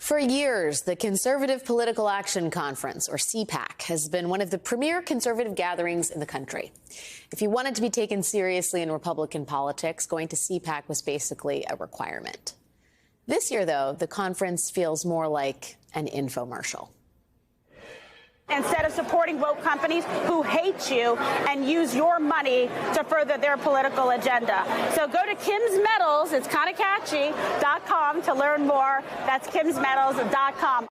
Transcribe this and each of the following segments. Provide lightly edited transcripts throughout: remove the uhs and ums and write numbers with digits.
For years, the Conservative Political Action Conference, or CPAC, has been one of the premier conservative gatherings in the country. If you wanted to be taken seriously in Republican politics, going to CPAC was basically a requirement. This year, though, the conference feels more like an infomercial. Instead of supporting woke companies who hate you and use your money to further their political agenda. So go to Kim's Metals, it's kind of catchy, .com to learn more. That's kimsmetals.com.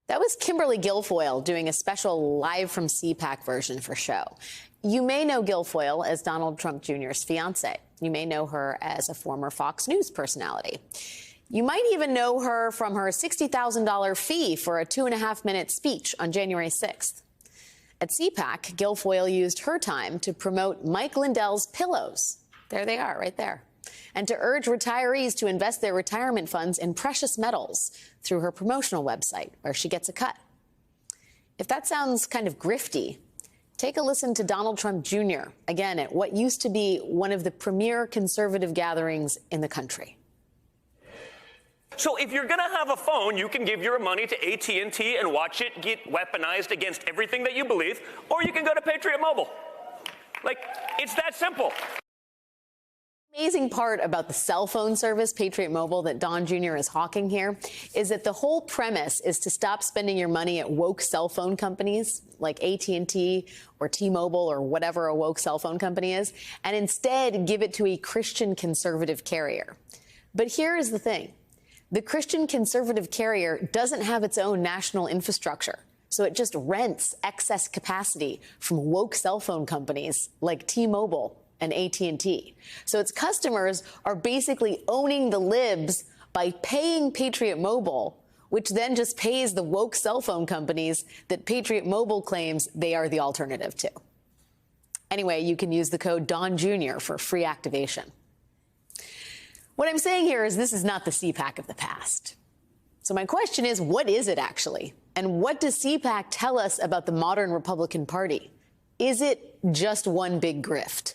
That was Kimberly Guilfoyle doing a special live from CPAC version for show. You may know Guilfoyle as Donald Trump Jr.'s fiancée. You may know her as a former Fox News personality. You might even know her from her $60,000 fee for a 2.5-minute speech on January 6th. At CPAC, Guilfoyle used her time to promote Mike Lindell's pillows. There they are, right there. And to urge retirees to invest their retirement funds in precious metals through her promotional website, where she gets a cut. If that sounds kind of grifty, take a listen to Donald Trump Jr., again, at what used to be one of the premier conservative gatherings in the country. So if you're going to have a phone, you can give your money to AT&T and watch it get weaponized against everything that you believe, or you can go to Patriot Mobile. Like, it's that simple. The amazing part about the cell phone service, Patriot Mobile, that Don Jr. is hawking here, is that the whole premise is to stop spending your money at woke cell phone companies like AT&T or T-Mobile or whatever a woke cell phone company is, and instead give it to a Christian conservative carrier. But here is the thing. The Christian conservative carrier doesn't have its own national infrastructure, so it just rents excess capacity from woke cell phone companies like T-Mobile and AT&T. So its customers are basically owning the libs by paying Patriot Mobile, which then just pays the woke cell phone companies that Patriot Mobile claims they are the alternative to. Anyway, you can use the code Don Jr. for free activation. What I'm saying here is this is not the CPAC of the past. So my question is, what is it actually? And what does CPAC tell us about the modern Republican Party? Is it just one big grift?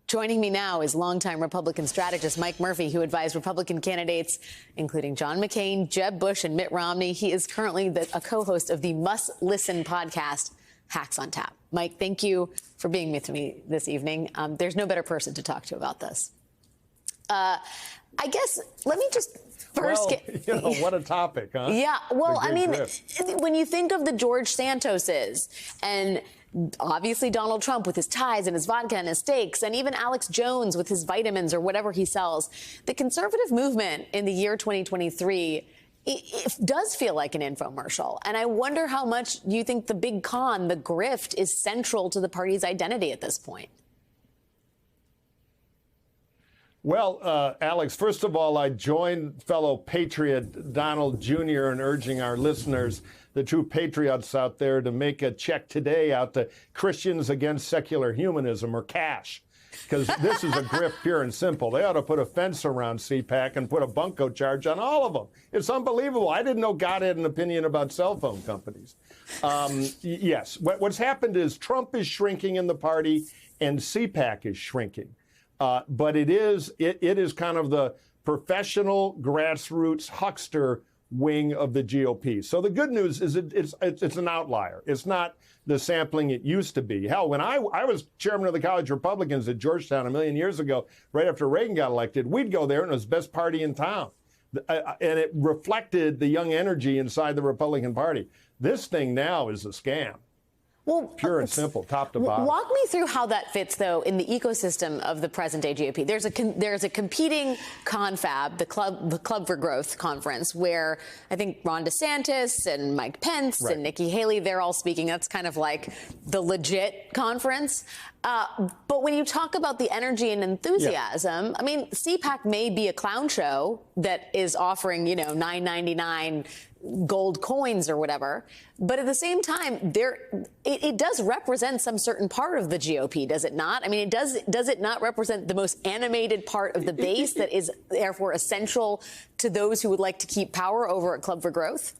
Joining me now is longtime Republican strategist Mike Murphy, who advised Republican candidates, including John McCain, Jeb Bush, and Mitt Romney. He is currently a co-host of the Must Listen podcast, Hacks on Tap. Mike, thank you for being with me this evening. There's no better person to talk to about this. I guess, let me just first what a topic, huh? Yeah, well, I mean, when you think of the George Santoses and obviously Donald Trump with his ties and his vodka and his steaks, and even Alex Jones with his vitamins or whatever he sells, the conservative movement in the year 2023 it does feel like an infomercial. And I wonder how much you think the big con, the grift, is central to the party's identity at this point. Well, Alex, first of all, I join fellow patriot Donald Jr. in urging our listeners, the true patriots out there, to make a check today out to Christians Against Secular Humanism, or CASH, because this is a grift pure and simple. They ought to put a fence around CPAC and put a bunco charge on all of them. It's unbelievable. I didn't know God had an opinion about cell phone companies. Yes, what's happened is Trump is shrinking in the party and CPAC is shrinking. But it is kind of the professional grassroots huckster wing of the GOP. So the good news is it's an outlier. It's not the sampling it used to be. Hell, when I was chairman of the College Republicans at Georgetown a million years ago, right after Reagan got elected, we'd go there and it was the best party in town. And it reflected the young energy inside the Republican Party. This thing now is a scam. Well, pure and simple, top to bottom. Walk me through how that fits, though, in the ecosystem of the present-day GOP. There's a competing confab, the Club for Growth conference, where I think Ron DeSantis and Mike Pence and Nikki Haley, they're all speaking. That's kind of like the legit conference. But when you talk about the energy and enthusiasm, I mean, CPAC may be a clown show that is offering, $9.99 gold coins or whatever. But at the same time, it does represent some certain part of the GOP, does it not? I mean, does it not represent the most animated part of the base that is therefore essential to those who would like to keep power over at Club for Growth?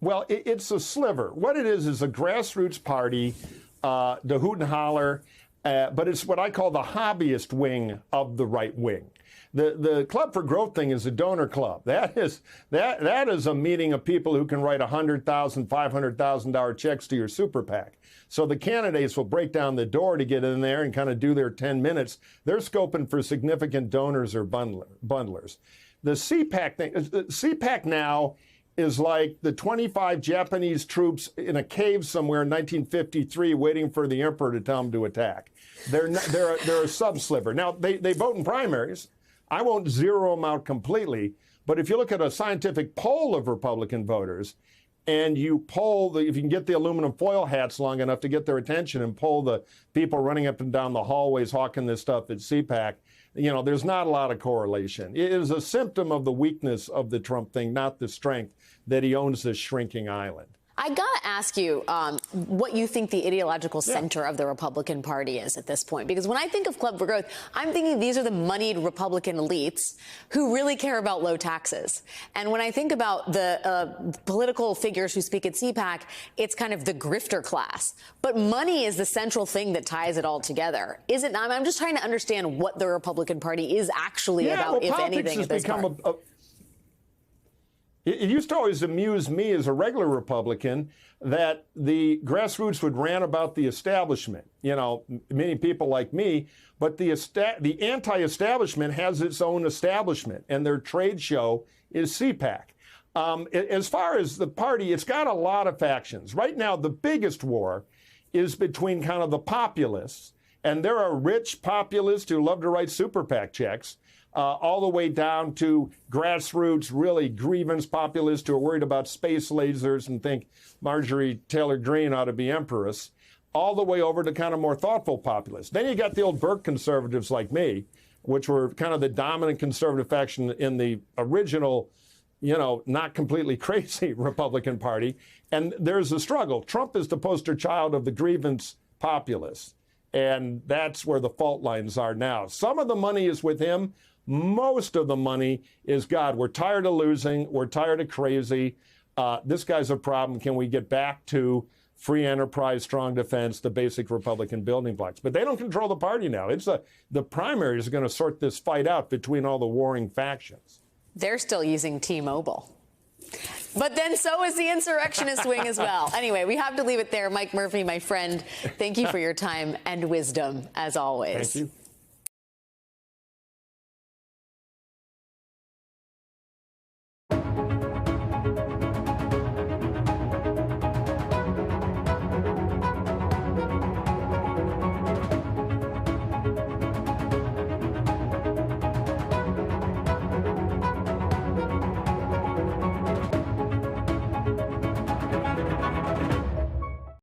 Well, it's a sliver. What it is a grassroots party, the hoot and holler, but it's what I call the hobbyist wing of the right wing. The Club for Growth thing is a donor club. That is a meeting of people who can write $100,000, $500,000 checks to your super PAC. So the candidates will break down the door to get in there and kind of do their 10 minutes. They're scoping for significant donors or bundlers. The CPAC thing, CPAC now is like the 25 Japanese troops in a cave somewhere in 1953 waiting for the emperor to tell them to attack. They're a sub-sliver. Now, they vote in primaries. I won't zero them out completely, but if you look at a scientific poll of Republican voters, and you poll, if you can get the aluminum foil hats long enough to get their attention and poll the people running up and down the hallways hawking this stuff at CPAC, there's not a lot of correlation. It is a symptom of the weakness of the Trump thing, not the strength that he owns this shrinking island. I got to ask you what you think the ideological center of the Republican Party is at this point. Because when I think of Club for Growth, I'm thinking these are the moneyed Republican elites who really care about low taxes. And when I think about the political figures who speak at CPAC, it's kind of the grifter class. But money is the central thing that ties it all together. Is it not? I'm just trying to understand what the Republican Party is actually about, if anything, at this point. It used to always amuse me as a regular Republican that the grassroots would rant about the establishment, many people like me, but the anti-establishment has its own establishment, and their trade show is CPAC. As far as the party, it's got a lot of factions. Right now, the biggest war is between kind of the populists, and there are rich populists who love to write super PAC checks, all the way down to grassroots, really grievance populists who are worried about space lasers and think Marjorie Taylor Greene ought to be empress, all the way over to kind of more thoughtful populists. Then you got the old Burke conservatives like me, which were kind of the dominant conservative faction in the original, not completely crazy Republican Party. And there's a struggle. Trump is the poster child of the grievance populists. And that's where the fault lines are now. Some of the money is with him. Most of the money is, God, we're tired of losing. We're tired of crazy. This guy's a problem. Can we get back to free enterprise, strong defense, the basic Republican building blocks? But they don't control the party now. The primaries are going to sort this fight out between all the warring factions. They're still using T-Mobile. But then so is the insurrectionist wing as well. Anyway, we have to leave it there. Mike Murphy, my friend, thank you for your time and wisdom, as always. Thank you.